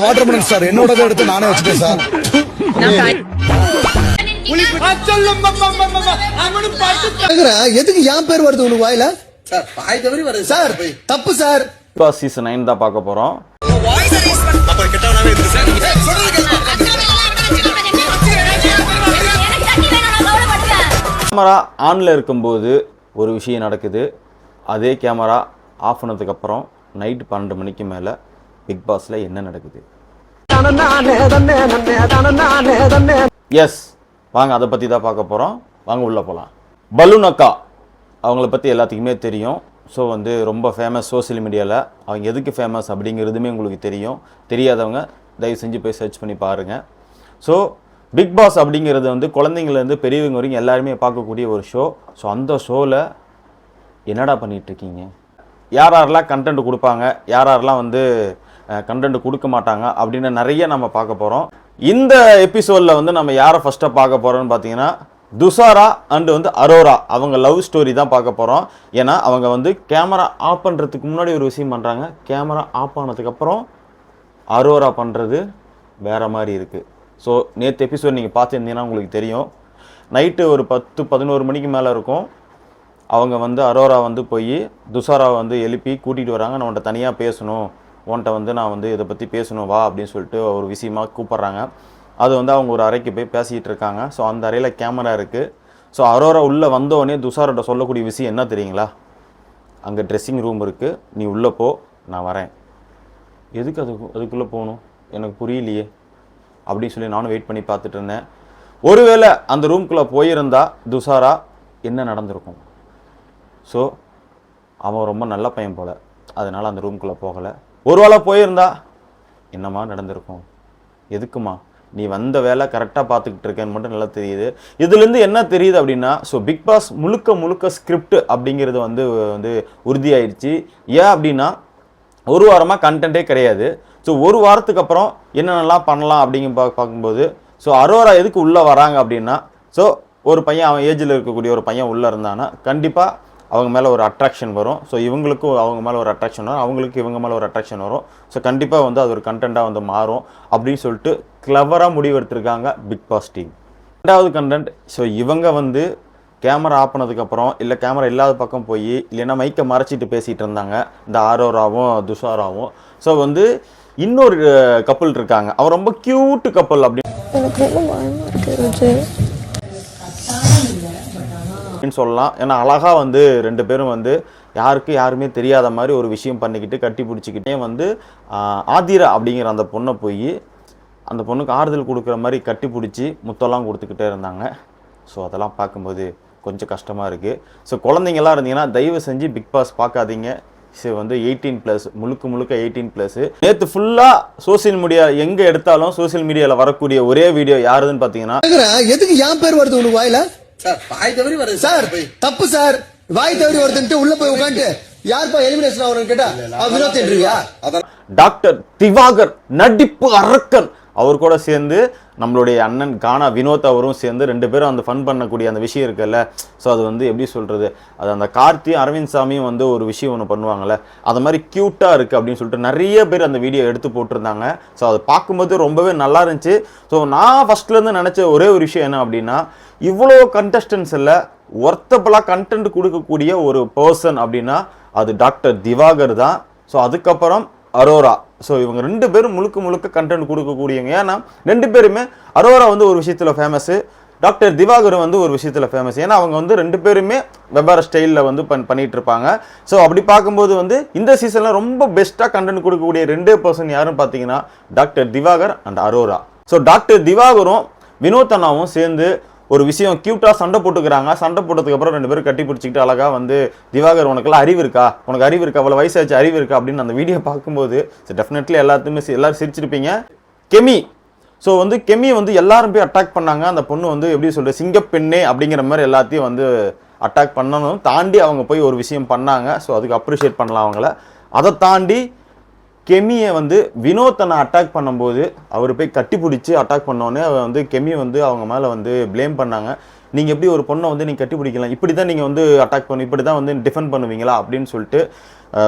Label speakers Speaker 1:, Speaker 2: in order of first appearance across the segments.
Speaker 1: Water sir என்னோட எடுத்து நானே வச்சுட்டேன் சார். எதுக்கு என் பேர் வருது உனக்கு வாயில சார்? பாய் தவறி வருது சார், தப்பு சார்.
Speaker 2: சீசன் 9 தான் பார்க்க போறோம். கேமரா ஆன்ல இருக்கும்போது ஒரு விஷயம் நடக்குது. அதே கேமரா ஆஃப் பண்ணதுக்கு அப்புறம் நைட் 12 மணிக்கு மேல பிக் பாஸ்ல என்ன நடக்குது? எஸ், வாங்க அதை பத்தி தான் பார்க்க போறோம். வாங்க உள்ள போலாம். பலூன் அக்கா அவங்கள பத்தி எல்லாத்துக்குமே தெரியும். ஸோ வந்து ரொம்ப ஃபேமஸ் சோசியல் மீடியாவில். அவங்க எதுக்கு ஃபேமஸ் அப்படிங்கிறதுமே உங்களுக்கு தெரியும். தெரியாதவங்க தயவு செஞ்சு போய் சர்ச் பண்ணி பாருங்கள். ஸோ பிக் பாஸ் அப்படிங்கிறது வந்து குழந்தைங்கள்லேருந்து பெரியவங்க வரைக்கும் எல்லாருமே பார்க்கக்கூடிய ஒரு ஷோ. ஸோ அந்த ஷோவில் என்னடா பண்ணிகிட்ருக்கீங்க, யார் யாரெல்லாம் கண்டென்ட் கொடுப்பாங்க, யார் யாரெல்லாம் வந்து கண்டென்ட் கொடுக்க மாட்டாங்க அப்படின்னு நிறைய நம்ம பார்க்க போகிறோம். இந்த எபிசோடில் வந்து நம்ம யாரை ஃபஸ்ட்டாக பார்க்க போகிறோம்னு பார்த்தீங்கன்னா துஷாரா அண்டு வந்து அரோரா. அவங்க லவ் ஸ்டோரி தான் பார்க்க போகிறோம். ஏன்னா அவங்க வந்து கேமரா ஆஃப் பண்ணுறதுக்கு முன்னாடி ஒரு விஷயம் பண்ணுறாங்க, கேமரா ஆஃப் ஆனதுக்கப்புறம் அரோரா பண்ணுறது வேறு மாதிரி இருக்குது. ஸோ நேற்று எபிசோட் நீங்கள் பார்த்துருந்தீங்கன்னா உங்களுக்கு தெரியும். நைட்டு ஒரு 10-11 மணிக்கு மேலே இருக்கும். அவங்க வந்து அரோரா வந்து போய் துஷாராவை வந்து எழுப்பி கூட்டிகிட்டு வராங்க. நான் உன்ட்ட தனியாக பேசணும், உன்ட்ட வந்து நான் வந்து இதை பற்றி பேசணும் வா அப்படின்னு சொல்லிட்டு ஒரு விஷயமாக கூப்பிட்றாங்க. அது வந்து அவங்க ஒரு அறைக்கு போய் பேசிகிட்டு இருக்காங்க. ஸோ அந்த அறையில் கேமரா இருக்குது. ஸோ அரோரா உள்ளே வந்தோடனே துஷாரோட சொல்லக்கூடிய விஷயம் என்ன தெரியுங்களா? அங்கே ட்ரெஸ்ஸிங் ரூம் இருக்குது, நீ உள்ளே போ, நான் வரேன். எதுக்கு அதுக்குள்ளே போகணும் எனக்கு புரியலையே அப்படின்னு சொல்லி நானும் வெயிட் பண்ணி பார்த்துட்டு இருந்தேன். ஒருவேளை அந்த ரூம்குள்ளே போயிருந்தா துஷாரா என்ன நடந்திருக்கும்? ஸோ அவன் ரொம்ப நல்ல பையன் போல், அதனால் அந்த ரூம்குள்ளே போகலை. ஒருவேளை போயிருந்தா என்னம்மா நடந்திருக்கும்? எதுக்குமா நீ வந்த வேலை கரெக்டாக பார்த்துக்கிட்டு இருக்கேன்னு மட்டும் நல்லா தெரியுது. இதுலேருந்து என்ன தெரியுது அப்படின்னா, ஸோ பிக் பாஸ் முழுக்க ஸ்கிரிப்ட் அப்படிங்கிறது வந்து உறுதியாயிடுச்சு. ஏன் அப்படின்னா ஒரு வாரமாக கண்டென்ட்டே கிடையாது. ஸோ ஒரு வாரத்துக்கு அப்புறம் என்னென்னலாம் பண்ணலாம் அப்படிங்க பார்க்கும்போது, ஸோ அரோரா எதுக்கு உள்ளே வராங்க அப்படின்னா, ஸோ ஒரு பையன் அவன் ஏஜில் இருக்கக்கூடிய ஒரு பையன் உள்ளே இருந்தானா கண்டிப்பாக அவங்க மேலே ஒரு அட்ராக்ஷன் வரும். ஸோ இவங்களுக்கும் அவங்க மேலே ஒரு அட்ராக்ஷன் வரும், அவங்களுக்கு இவங்க மேலே ஒரு அட்ராக்ஷன் வரும். ஸோ கண்டிப்பாக வந்து அது ஒரு கண்டென்ட்டாக வந்து மாறும் அப்படின்னு சொல்லிட்டு கிளவராக முடிவெடுத்திருக்காங்க பிக் பாஸ் டீம். ரெண்டாவது கண்டென்ட், ஸோ இவங்க வந்து கேமரா ஆஃப் பண்ணதுக்கப்புறம் இல்லை கேமரா இல்லாத பக்கம் போய் இல்லைன்னா மைக்கை மறைச்சிட்டு பேசிகிட்டு இருந்தாங்க இந்த அரோராவும் துஷாராவும். ஸோ வந்து இன்னொரு கப்பல் இருக்காங்க, அவர் ரொம்ப க்யூட்டு கப்பல் அப்படின்னு சொல்லலாம். ஏன்னா அழகாக வந்து 2 பேரும் வந்து யாருமே தெரியாத மாதிரி ஒரு விஷயம் பண்ணிக்கிட்டு கட்டி பிடிச்சிக்கிட்டே வந்து ஆதிரா அப்படிங்கிற அந்த பொண்ணை போய் அந்த பொண்ணுக்கு ஆறுதல் கொடுக்குற மாதிரி கட்டி பிடிச்சி முத்தெல்லாம் கொடுத்துக்கிட்டே இருந்தாங்க. ஸோ அதெல்லாம் பார்க்கும்போது கொஞ்சம் கஷ்டமாக இருக்குது. ஸோ குழந்தைங்கள்லாம் இருந்தீங்கன்னா தயவு செஞ்சு பிக் பாஸ் பார்க்காதீங்க. ஸோ வந்து 18+, முழுக்க 18+. நேற்று ஃபுல்லாக சோசியல் மீடியா எங்கே எடுத்தாலும் சோசியல் மீடியாவில் வரக்கூடிய ஒரே வீடியோ யாருதுன்னு பார்த்தீங்கன்னா,
Speaker 1: எதுக்கு என் பேர் வருது உனக்கு வாயில சார்? பாய் தவறி வருது சார், தப்பு சார். வாய் தவறி வருதுன்ட்டு உள்ள போய் உட்காந்து யாருப்பா எலிமினேஷன் ஆகணும்னு கேட்டா வினோத் என்றியா?
Speaker 2: டாக்டர் திவாகர் நடிப்பு அரக்கன் அவர் கூட சேர்ந்து நம்மளுடைய அண்ணன் கானா வினோத் அவரும் சேர்ந்து 2 பேரும் அந்த ஃபன் பண்ணக்கூடிய அந்த விஷயம் இருக்குல்ல. ஸோ அது வந்து எப்படி சொல்கிறது, அது அந்த கார்த்தியும் அரவிந்த் சாமியும் வந்து ஒரு விஷயம் ஒன்று பண்ணுவாங்கள்ல, அது மாதிரி க்யூட்டாக இருக்குது அப்படின்னு சொல்லிட்டு நிறைய பேர் அந்த வீடியோ எடுத்து போட்டிருந்தாங்க. ஸோ அதை பார்க்கும்போது ரொம்பவே நல்லா இருந்துச்சு. ஸோ நான் ஃபஸ்ட்லேருந்து நினச்ச ஒரே ஒரு விஷயம் என்ன அப்படின்னா, இவ்வளோ கண்டஸ்டன்ஸ் இல்லை, ஒர்த்தபுளாக கண்டென்ட் கொடுக்கக்கூடிய ஒரு பர்சன் அப்படின்னா அது டாக்டர் திவாகர் தான். ஸோ அதுக்கப்புறம் அரோரா. ஸோ இவங்க 2 பேரும் முழுக்க கண்டென்ட் கொடுக்கக்கூடியவங்க. ஏன்னா 2 பேருமே, அரோரா வந்து ஒரு விஷயத்தில் ஃபேமஸ்ஸு, டாக்டர் திவாகர் வந்து ஒரு விஷயத்தில் ஃபேமஸ். ஏன்னா அவங்க வந்து 2 பேருமே வெவ்வேறு ஸ்டைலில் வந்து பண்ணிகிட்டு இருப்பாங்க. ஸோ அப்படி பார்க்கும்போது வந்து இந்த சீசனில் ரொம்ப பெஸ்ட்டாக கண்டென்ட் கொடுக்கக்கூடிய 2 பர்சன் யாருன்னு பார்த்தீங்கன்னா doctor Divakar and Arora. So doctor திவாகரும் வினோத் அண்ணாவும் சேர்ந்து ஒரு விஷயம் க்யூட்டாக சண்டை போட்டுக்கிறாங்க. சண்டை போட்டதுக்கப்புறம் 2 பேரும் கட்டி பிடிச்சிக்கிட்டு அழகாக வந்து திவாகர் உனக்கெல்லாம் அறிவு இருக்கா, அவ்வளோ வயசாச்சு அறிவு இருக்கா அப்படின்னு அந்த வீடியோ பார்க்கும்போது டெஃபினெட்லி எல்லாரும் சிரிச்சிருப்பீங்க. கெமி, ஸோ வந்து கெமி வந்து எல்லாரும் போய் அட்டாக் பண்ணாங்க. அந்த பொண்ணு வந்து எப்படி சொல்கிறது, சிங்கப்பெண்ணே அப்படிங்கிற மாதிரி எல்லாத்தையும் வந்து அட்டாக் பண்ணணும் தாண்டி அவங்க போய் ஒரு விஷயம் பண்ணாங்க. ஸோ அதுக்கு அப்ரிஷியேட் பண்ணலாம் அவங்கள. அதை தாண்டி கெமியை வந்து வினோத்தனை அட்டாக் பண்ணும்போது அவர் போய் கட்டி பிடிச்சி அட்டாக் பண்ணோன்னே வந்து கெமி வந்து அவங்க மேலே வந்து ப்ளேம் பண்ணாங்க. நீங்கள் எப்படி ஒரு பொண்ணை வந்து நீங்கள் கட்டி பிடிக்கலாம், இப்படி தான் நீங்கள் வந்து அட்டாக் பண்ணி இப்படி தான் வந்து டிஃபெண்ட் பண்ணுவீங்களா அப்படின்னு சொல்லிட்டு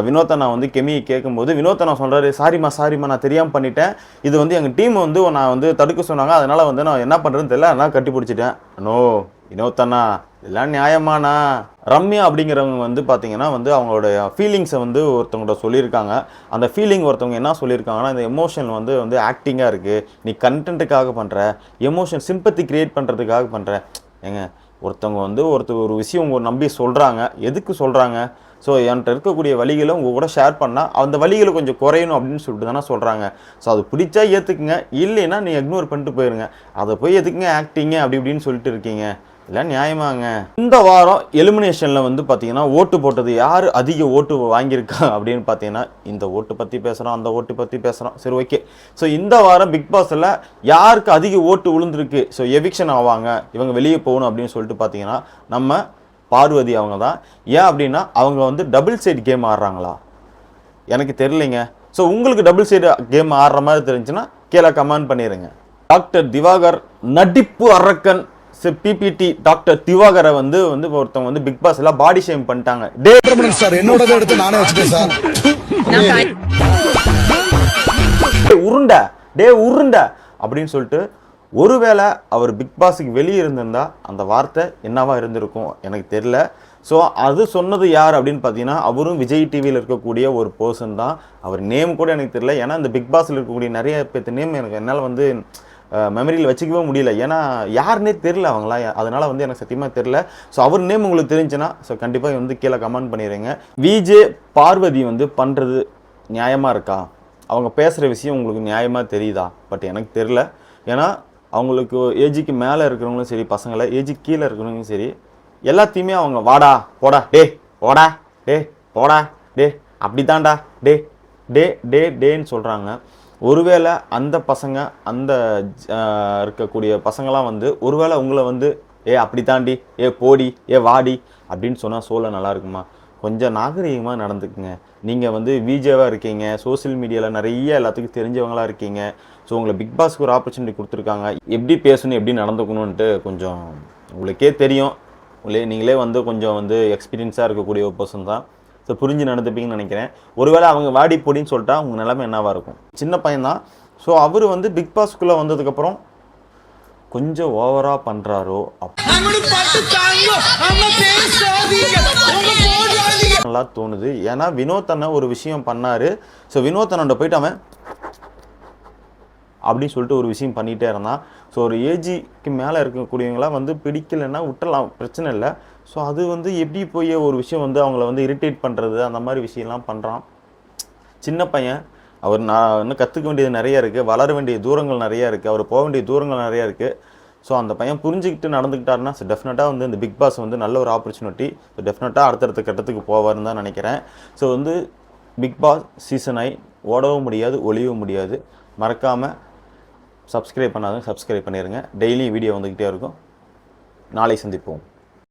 Speaker 2: வினோத்தனா வந்து கெமியை கேட்கும்போது வினோத்தனா சொல்கிறாரு, சாரிம்மா நான் தெரியாமல் பண்ணிட்டேன், இது வந்து எங்கள் டீம் வந்து நான் வந்து தடுக்க சொன்னாங்க, அதனால் வந்து நான் என்ன பண்ணுறதுன்னு தெரியல, அதனால் கட்டி பிடிச்சிட்டேன். நோ வினோத்தனா, இதெல்லாம் நியாயமானா? ரம்யா அப்படிங்கிறவங்க வந்து பார்த்தீங்கன்னா வந்து அவங்களோட ஃபீலிங்ஸை வந்து ஒருத்தவங்கள்ட்ட சொல்லியிருக்காங்க. அந்த ஃபீலிங் ஒருத்தவங்க என்ன சொல்லியிருக்காங்கன்னா, இந்த எமோஷன் வந்து ஆக்டிங்காக இருக்குது, நீ கண்டென்ட்டுக்காக பண்ணுற, எமோஷன் சிம்பத்தி க்ரியேட் பண்ணுறதுக்காக பண்ணுற. ஏங்க ஒருத்தவங்க வந்து ஒரு விஷயம் உங்க நம்பி சொல்கிறாங்க, எதுக்கு சொல்கிறாங்க? ஸோ என்கிட்ட இருக்கக்கூடிய வழிகளை உங்கள் கூட ஷேர் பண்ணால் அந்த வழிகளை கொஞ்சம் குறையணும் அப்படின்னு சொல்லிட்டு தானே சொல்கிறாங்க. ஸோ அது பிடிச்சா ஏற்றுக்குங்க, இல்லைன்னா நீங்கள் இக்னோர் பண்ணிட்டு போயிருங்க. அதை போய் எதுக்குங்க ஆக்டிங்க அப்படி இப்படின்னு சொல்லிட்டு இருக்கீங்க, இல்லை நியாயமாங்க. இந்த வாரம் எலிமினேஷனில் வந்து பார்த்தீங்கன்னா ஓட்டு போட்டது யார் அதிக ஓட்டு வாங்கியிருக்கா அப்படின்னு பார்த்தீங்கன்னா, இந்த ஓட்டு பற்றி பேசுகிறோம், அந்த ஓட்டு பற்றி பேசுகிறோம், சரி ஓகே. ஸோ இந்த வாரம் பிக் பாஸில் யாருக்கு அதிக ஓட்டு விழுந்திருக்கு, ஸோ எவிக்ஷன் ஆவாங்க, இவங்க வெளியே போகணும் அப்படின்னு சொல்லிட்டு பார்த்தீங்கன்னா நம்ம பார்வதி அவங்க தான். ஏன் அப்படின்னா அவங்க வந்து டபுள் சைடு கேம் ஆடுறாங்களா எனக்கு தெரியலைங்க. ஸோ உங்களுக்கு டபுள் சைடு கேம் ஆடுற மாதிரி தெரிஞ்சுன்னா கீழே கமெண்ட் பண்ணிடுங்க. டாக்டர் திவாகர் நடிப்பு அரக்கன் பிபிடி டாக்டர் திவாகரை வந்து ஒருத்தவங்க வந்து பிக் பாஸ்ல பாடி ஷேம் பண்ணிட்டாங்க.
Speaker 1: சார் என்னோட எடுத்து நானே வச்சுட்டேன் சார்.
Speaker 2: உருண்ட அப்படின்னு சொல்லிட்டு, ஒருவேளை அவர் பிக் பாஸுக்கு வெளியே இருந்திருந்தா அந்த வார்த்தை என்னவா இருந்திருக்கும் எனக்கு தெரியல. ஸோ அது சொன்னது யார் அப்படின்னு பார்த்தீங்கன்னா, அவரும் விஜய் டிவியில் இருக்கக்கூடிய ஒரு பர்சன் தான். அவர் நேம் கூட எனக்கு தெரியல, ஏன்னா இந்த பிக் பாஸில் இருக்கக்கூடிய நிறைய பேர்த்து நேம் எனக்கு என்னால் வந்து மெமரியில் வச்சுக்கவே முடியல, ஏன்னா யாருன்னே தெரில அவங்களா, அதனால் வந்து எனக்கு சத்தியமாக தெரில. ஸோ அவர் நேம் உங்களுக்கு தெரிஞ்சுன்னா ஸோ கண்டிப்பாக வந்து கீழே கமெண்ட் பண்ணிடுங்க. விஜே பார்வதி வந்து பண்ணுறது நியாயமாக இருக்கா, அவங்க பேசுகிற விஷயம் உங்களுக்கு நியாயமாக தெரியுதா? பட் எனக்கு தெரில, ஏன்னா அவங்களுக்கு ஏஜிக்கு மேலே இருக்கிறவங்களும் சரி, பசங்களை ஏஜிக்கு கீழே இருக்கிறவங்களும் சரி, எல்லாத்தையுமே அவங்க வாடா போடா போடா போடா அப்படி தான்டா டேன்னு சொல்கிறாங்க. ஒருவேளை அந்த பசங்க அந்த இருக்கக்கூடிய பசங்களாம் வந்து ஒருவேளை உங்களை வந்து அப்படி தாண்டி போடி வாடி அப்படின்னு சொன்னால் சோழ நல்லா இருக்குமா? கொஞ்சம் நாகரிகமாக நடந்துக்குங்க. நீங்கள் வந்து விஜேவாக இருக்கீங்க, சோசியல் மீடியாவில் நிறைய எல்லாத்துக்கும் தெரிஞ்சவங்களாக இருக்கீங்க. ஸோ உங்களை பிக் பாஸ்க்கு ஒரு ஆப்பர்ச்சுனிட்டி கொடுத்துருக்காங்க, எப்படி பேசணும் எப்படி நடந்துக்கணுன்ட்டு கொஞ்சம் உங்களுக்கே தெரியும். நீங்களே வந்து கொஞ்சம் வந்து எக்ஸ்பீரியன்ஸாக இருக்கக்கூடிய ஒரு பர்சன் தான். ஸோ புரிஞ்சு நடந்துப்பீங்கன்னு நினைக்கிறேன். ஒருவேளை அவங்க வாடி போடின்னு சொல்லிட்டா உங்கள் நிலைமை என்னவாக இருக்கும்? சின்ன பையன்தான். ஸோ அவர் வந்து பிக் பாஸ்க்குள்ளே வந்ததுக்கப்புறம் கொஞ்சம் ஓவராக பண்ணுறாரோ நல்லா தோணுது. ஏன்னா வினோத்தனை ஒரு விஷயம் பண்ணார். ஸோ வினோத்தனோட போயிட்டு அவன் அப்படின்னு சொல்லிட்டு ஒரு விஷயம் பண்ணிகிட்டே இருந்தான். ஸோ ஒரு ஏஜிக்கு மேலே இருக்கக்கூடியவங்களாம் வந்து பிடிக்கலைன்னா விட்டுலாம், பிரச்சனை இல்லை. ஸோ அது வந்து எப்படி போய் ஒரு விஷயம் வந்து அவங்கள வந்து இரிட்டேட் பண்ணுறது, அந்த மாதிரி விஷயம்லாம் பண்ணுறான். சின்ன பையன் அவர், நான் இன்னும் கற்றுக்க வேண்டியது நிறையா இருக்குது, வளர வேண்டிய தூரங்கள் நிறையா இருக்குது, அவர் போக வேண்டிய தூரங்கள் நிறையா இருக்குது. ஸோ அந்த பையன் புரிஞ்சுக்கிட்டு நடந்துக்கிட்டாருன்னா ஸோ டெஃபினட்டாக வந்து இந்த பிக் பாஸ் வந்து நல்ல ஒரு ஆப்பர்ச்சுனிட்டி. ஸோ டெஃபினட்டாக அடுத்தடுத்த கட்டத்துக்கு போவார்னு தான் நினைக்கிறேன். ஸோ வந்து பிக் பாஸ் சீசன் 9 ஓடவும் முடியாது, ஒளியவும் முடியாது. மறக்காமல் சப்ஸ்கிரைப் பண்ணாதுங்க, சப்ஸ்கிரைப் பண்ணிடுங்க. டெய்லி வீடியோ வந்துக்கிட்டே இருக்கும். நாளை சந்திப்போம்.